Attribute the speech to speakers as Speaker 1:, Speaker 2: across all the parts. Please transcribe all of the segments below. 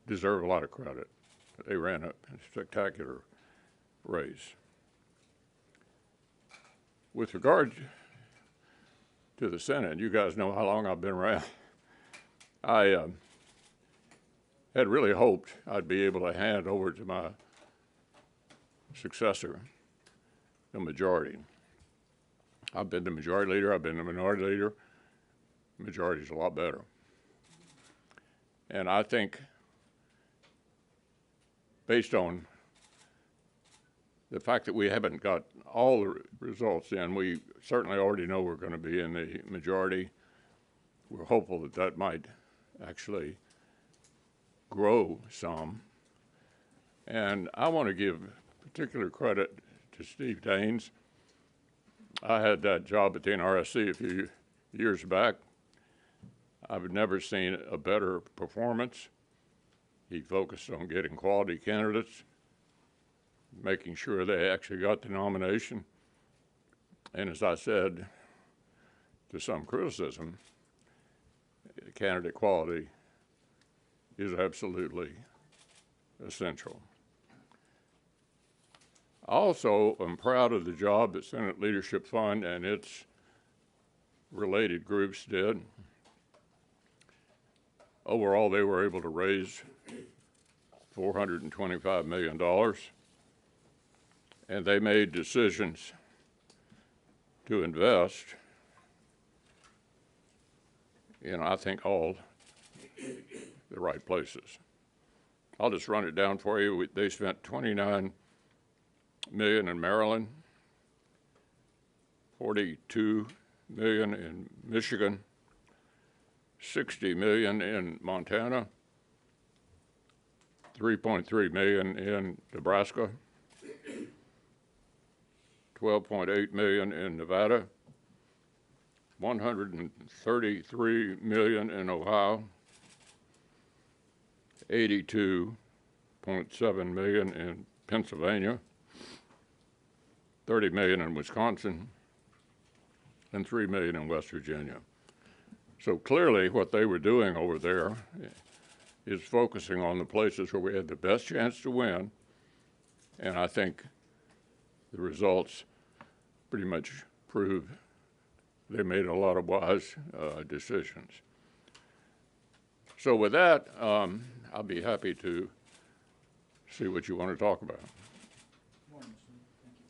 Speaker 1: deserve a lot of credit. They ran a spectacular race. With regard to the Senate, you guys know how long I've been around. I had really hoped I'd be able to hand over to my successor the majority. I've been the majority leader, I've been the minority leader. Majority's a lot better. And I think, based on the fact that we haven't got all the results in, we certainly already know we're going to be in the majority. We're hopeful that that might actually grow some. And I want to give particular credit to Steve Daines. I had that job at the NRSC a few years back. I've never seen a better performance. He focused on getting quality candidates, making sure they actually got the nomination. And as I said, to some criticism, candidate quality is absolutely essential. I also am proud of the job that Senate Leadership Fund and its related groups did. Overall, they were able to raise $425 million, and they made decisions to invest in, I think, all the right places. I'll just run it down for you. They spent $29 million in Maryland, $42 million in Michigan, $60 million in Montana, $3.3 million in Nebraska, $12.8 million in Nevada, $133 million in Ohio, $82.7 million in Pennsylvania, $30 million in Wisconsin, and $3 million in West Virginia. So clearly what they were doing over there is focusing on the places where we had the best chance to win, and I think the results pretty much prove they made a lot of wise decisions. So with that, I'll be happy to see what you want to talk about.
Speaker 2: Good morning, Mr. Lee. Thank you.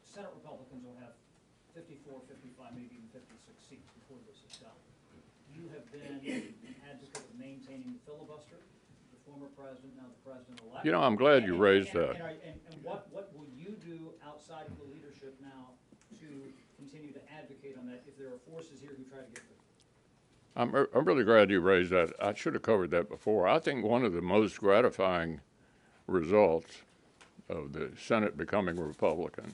Speaker 2: Senate Republicans will have 54, 55, maybe even 56 seats before this is done. You have been an advocate of maintaining the filibuster. The former president, now the president-elect.
Speaker 1: You know, I'm glad you raised that.
Speaker 2: And what will you do outside of the leadership now to continue to advocate on that if there are forces here who try to get rid of it?
Speaker 1: I'm really glad you raised that. I should have covered that before. I think one of the most gratifying results of the Senate becoming Republican,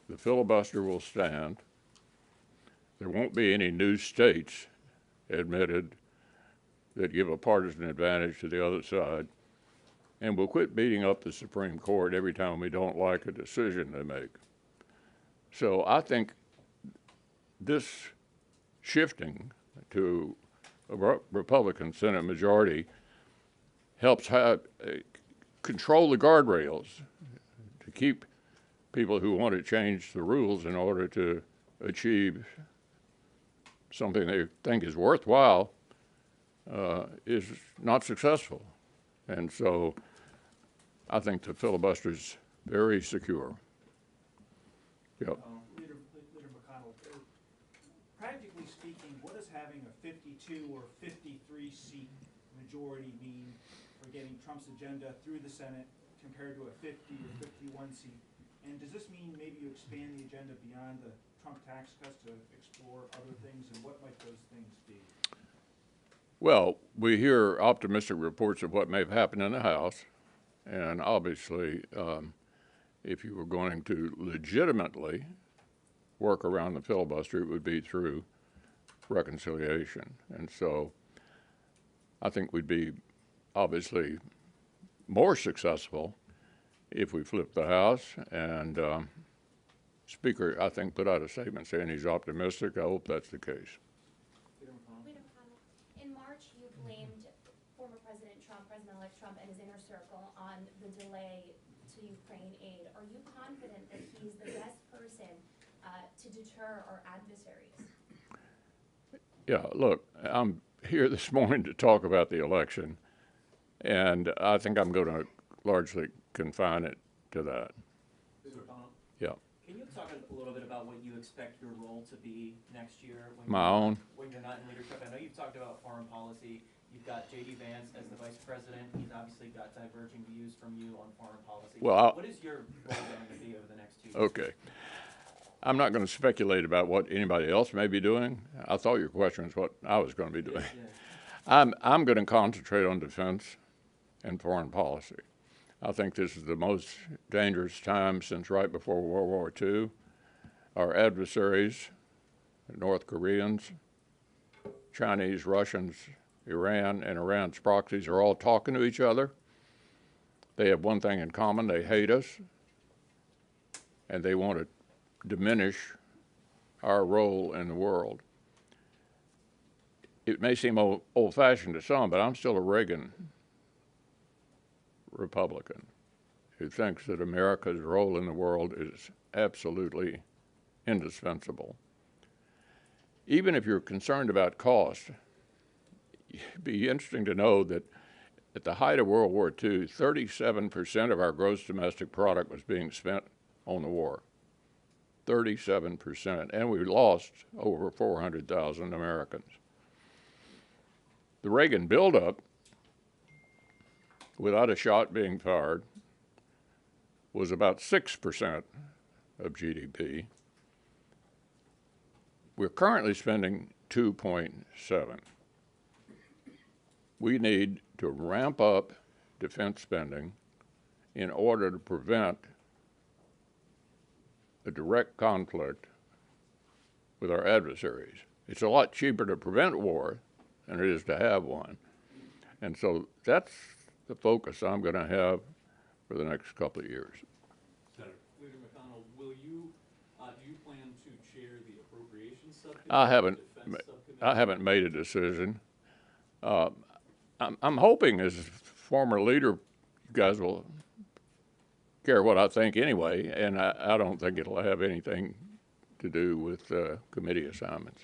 Speaker 1: the filibuster will stand. There won't be any new states admitted that give a partisan advantage to the other side. And we'll quit beating up the Supreme Court every time we don't like a decision they make. So I think this shifting to a Republican Senate majority helps control the guardrails to keep people who want to change the rules in order to achieve something they think is worthwhile is not successful. And so I think the filibuster is very secure. Yep.
Speaker 3: Leader McConnell, practically speaking, what does having a 52 or 53 seat majority mean for getting Trump's agenda through the Senate compared to a 50 or 51 seat? And does this mean maybe you expand the agenda beyond the Trump tax cuts to explore other things, and what might those things be?
Speaker 1: Well, we hear optimistic reports of what may have happened in the House, and obviously, if you were going to legitimately work around the filibuster, it would be through reconciliation. And so I think we'd be obviously more successful if we flip the House. And Speaker, I think, put out a statement saying he's optimistic. I hope that's the case.
Speaker 4: In March, you blamed former President-elect Trump and his inner circle on the delay to Ukraine aid. Are you confident that he's the best person to deter our adversaries?
Speaker 1: Yeah, look, I'm here this morning to talk about the election, and I think I'm going to largely confine it to that.
Speaker 5: Mr. McConnell,
Speaker 1: Yeah.
Speaker 5: can you talk a little bit about what you expect your role to be next year? When you're not in leadership? I know you've talked about foreign policy. You've got J.D. Vance as the vice president. He's obviously got diverging views from you on foreign policy.
Speaker 1: Well,
Speaker 5: what is your role going to be over the next 2 years?
Speaker 1: Okay. I'm not going to speculate about what anybody else may be doing. I thought your question was what I was going to be doing.
Speaker 5: Yeah.
Speaker 1: I'm going to concentrate on defense and foreign policy. I think this is the most dangerous time since right before World War II. Our adversaries, North Koreans, Chinese, Russians, Iran, and Iran's proxies are all talking to each other. They have one thing in common: they hate us, and they want to diminish our role in the world. It may seem old-fashioned to some, but I'm still a Reagan Republican who thinks that America's role in the world is absolutely indispensable. Even if you're concerned about cost, it'd be interesting to know that at the height of World War II, 37% of our gross domestic product was being spent on the war. 37%, and we lost over 400,000 Americans. The Reagan buildup, without a shot being fired, was about 6% of GDP. We're currently spending 2.7. We need to ramp up defense spending in order to prevent a direct conflict with our adversaries. It's a lot cheaper to prevent war than it is to have one. And so that's the focus I'm going to have for the next couple of years.
Speaker 6: Senator McConnell, will you, do you plan to chair the appropriations subcommittee?
Speaker 1: I haven't made a decision. I'm hoping as former leader, you guys will care what I think anyway, and I don't think it'll have anything to do with committee assignments.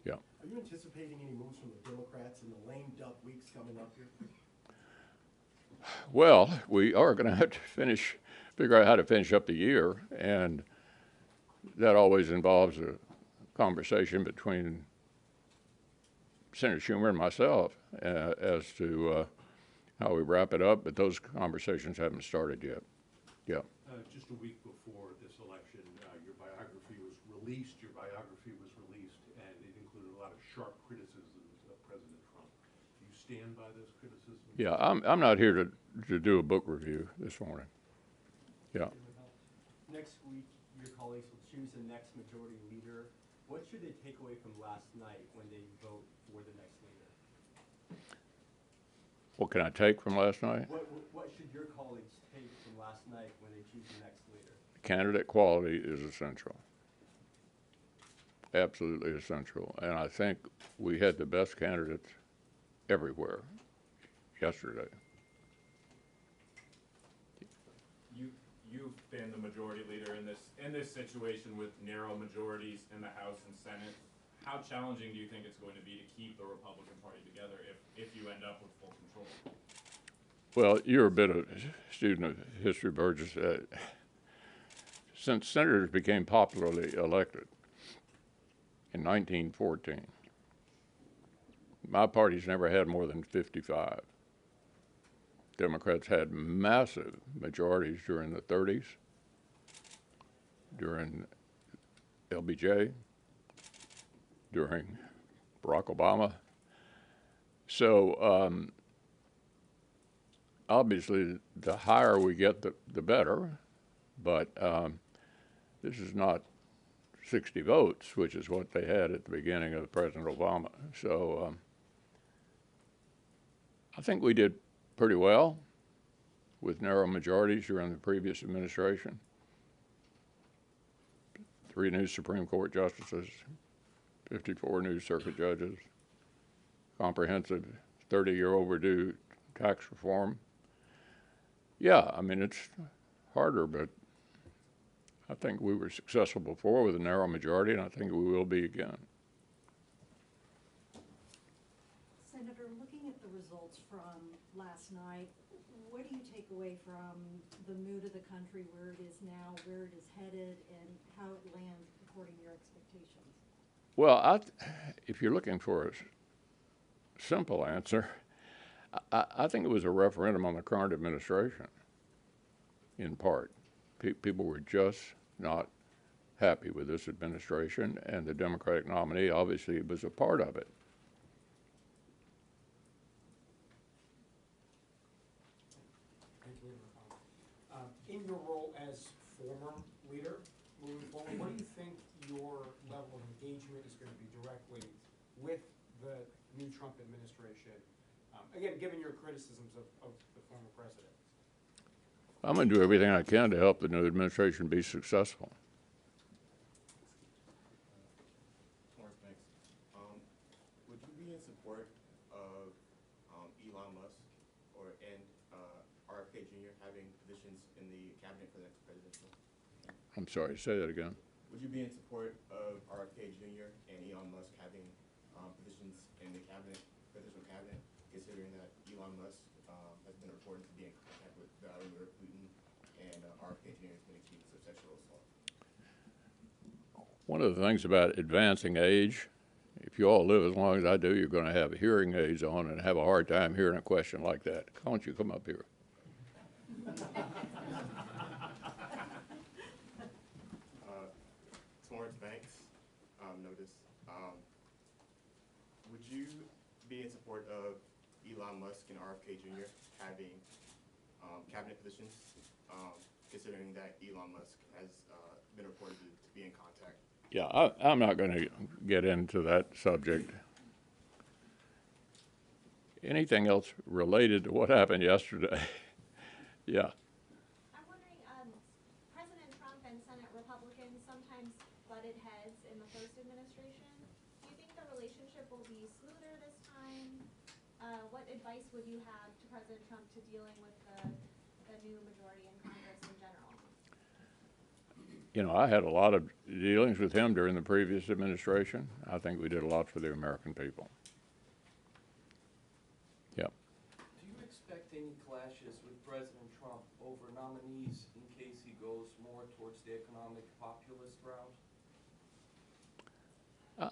Speaker 1: Yeah.
Speaker 7: Are you anticipating any moves from the Democrats in the lame duck weeks coming up here?
Speaker 1: Well, we are going to have to figure out how to finish up the year, and that always involves a conversation between Senator Schumer and myself as to how we wrap it up, but those conversations haven't started yet. Yeah.
Speaker 6: Just a week before this election, your biography was released. And it included a lot of sharp criticisms of President Trump. Do you stand by those criticisms?
Speaker 1: Yeah, I'm not here to do a book review this morning. Yeah.
Speaker 8: Next week, your colleagues will choose the next majority leader. What should they take away from last night when they vote for the next leader?
Speaker 1: What can I take from last night?
Speaker 8: What should your colleagues take from last night when they choose the next leader?
Speaker 1: Candidate quality is essential. Absolutely essential. And I think we had the best candidates everywhere yesterday.
Speaker 9: You've been the majority leader in this situation with narrow majorities in the House and Senate. How challenging do you think it's going to be to keep the Republican Party together if you end up with full control?
Speaker 1: Well, you're a bit of a student of history, Burgess. Since senators became popularly elected in 1914, my party's never had more than 55. Democrats had massive majorities during the 30s, during LBJ, during Barack Obama. So obviously, the higher we get, the better. But this is not 60 votes, which is what they had at the beginning of President Obama. So I think we did pretty well with narrow majorities during the previous administration. 3 new Supreme Court justices, 54 new circuit judges, comprehensive 30-year overdue tax reform. Yeah, I mean, it's harder, but I think we were successful before with a narrow majority, and I think we will be again.
Speaker 10: Senator, looking at the results from last night, what do you take away from the mood of the country, where it is now, where it is headed, and how it lands according to your expectations?
Speaker 1: Well, if you're looking for a simple answer, I think it was a referendum on the current administration, in part. People were just not happy with this administration, and the Democratic nominee obviously was a part of it.
Speaker 11: In your role as former leader, moving forward, what do you think your level of engagement is going to be directly with the new Trump administration? Again, given your criticisms of the former president.
Speaker 1: I'm going to do everything I can to help the new administration be successful.
Speaker 12: Lawrence, thanks. Would you be in support of Elon Musk and RFK Jr. having positions in the cabinet for the next presidential?
Speaker 1: I'm sorry, say that again.
Speaker 12: Would you be in support of RFK Jr. and Elon Musk having positions in the presidential cabinet, considering that Elon Musk has been reported to be in contact with Vladimir Putin and RFK Jr. has been accused of sexual assault?
Speaker 1: One of the things about advancing age, if you all live as long as I do, you're going to have hearing aids on and have a hard time hearing a question like that. Why don't you come up here?
Speaker 12: Lawrence Banks, notice. Would you be in support of Elon Musk and RFK Jr. having cabinet positions, considering that Elon Musk has been reported to be in contact?
Speaker 1: Yeah, I'm not going to get into that subject. Anything else related to what happened yesterday? Yeah.
Speaker 4: I'm wondering, President Trump and Senate Republicans sometimes butted heads in the first administration. Do you think the relationship will be smoother this time? What advice would you have to President Trump to dealing with the new majority in Congress in general?
Speaker 1: You know, I had a lot of dealings with him during the previous administration. I think we did a lot for the American people. Yeah.
Speaker 13: Do you expect any clashes with President Trump over nominees in case he goes more towards the economic populist route?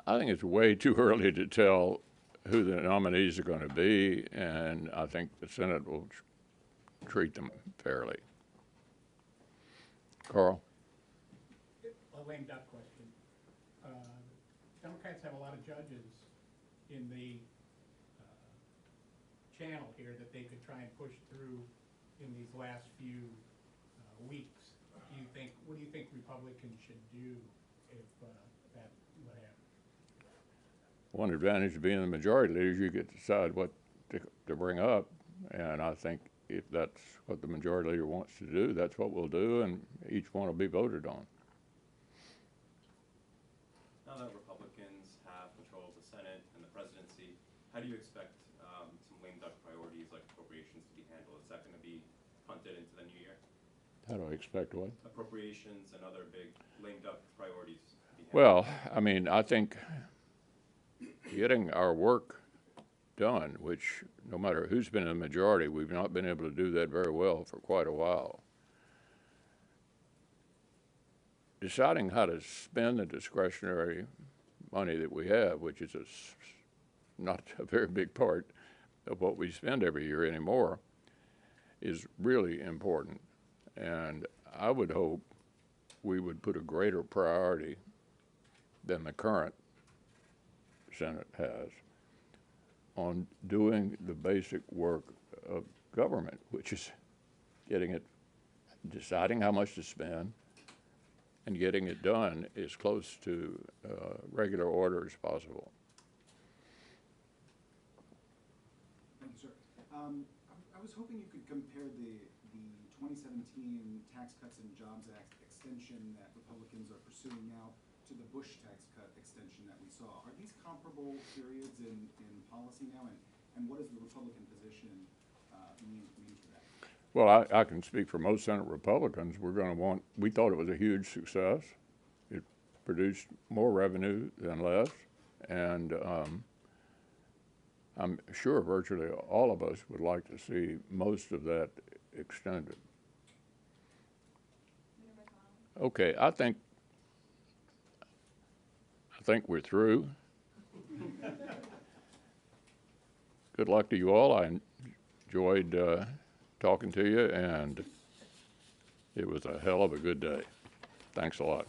Speaker 1: I think it's way too early to tell who the nominees are going to be, and I think the Senate will treat them fairly. Carl?
Speaker 14: A lame duck question. Democrats have a lot of judges in the channel here that they could try and push through in these last few weeks. What do you think Republicans should do if that would happen?
Speaker 1: One advantage of being the majority leader is you get to decide what to bring up, and I think if that's what the majority leader wants to do, that's what we'll do, and each one will be voted on.
Speaker 8: Now that Republicans have control of the Senate and the presidency, how do you expect some lame duck priorities like appropriations to be handled? Is that going to be punted into the new year?
Speaker 1: How do I expect what?
Speaker 8: Appropriations and other big lame duck priorities to be handled.
Speaker 1: Well, I mean, I think getting our work done, which no matter who's been in the majority, we've not been able to do that very well for quite a while. Deciding how to spend the discretionary money that we have, which is not a very big part of what we spend every year anymore, is really important. And I would hope we would put a greater priority than the current Senate has on doing the basic work of government, which is deciding how much to spend, and getting it done as close to regular order as possible.
Speaker 15: Thank you, sir. I was hoping you could compare the 2017 Tax Cuts and Jobs Act extension that Republicans are pursuing now to the Bush tax cut extension that we saw. Are these comparable periods in policy now? and what does the Republican position mean for that?
Speaker 1: Well, I can speak for most Senate Republicans. We thought it was a huge success. It produced more revenue than less, and I'm sure virtually all of us would like to see most of that extended. Okay, I think we're through. Good luck to you all. I enjoyed talking to you, and it was a hell of a good day. Thanks a lot.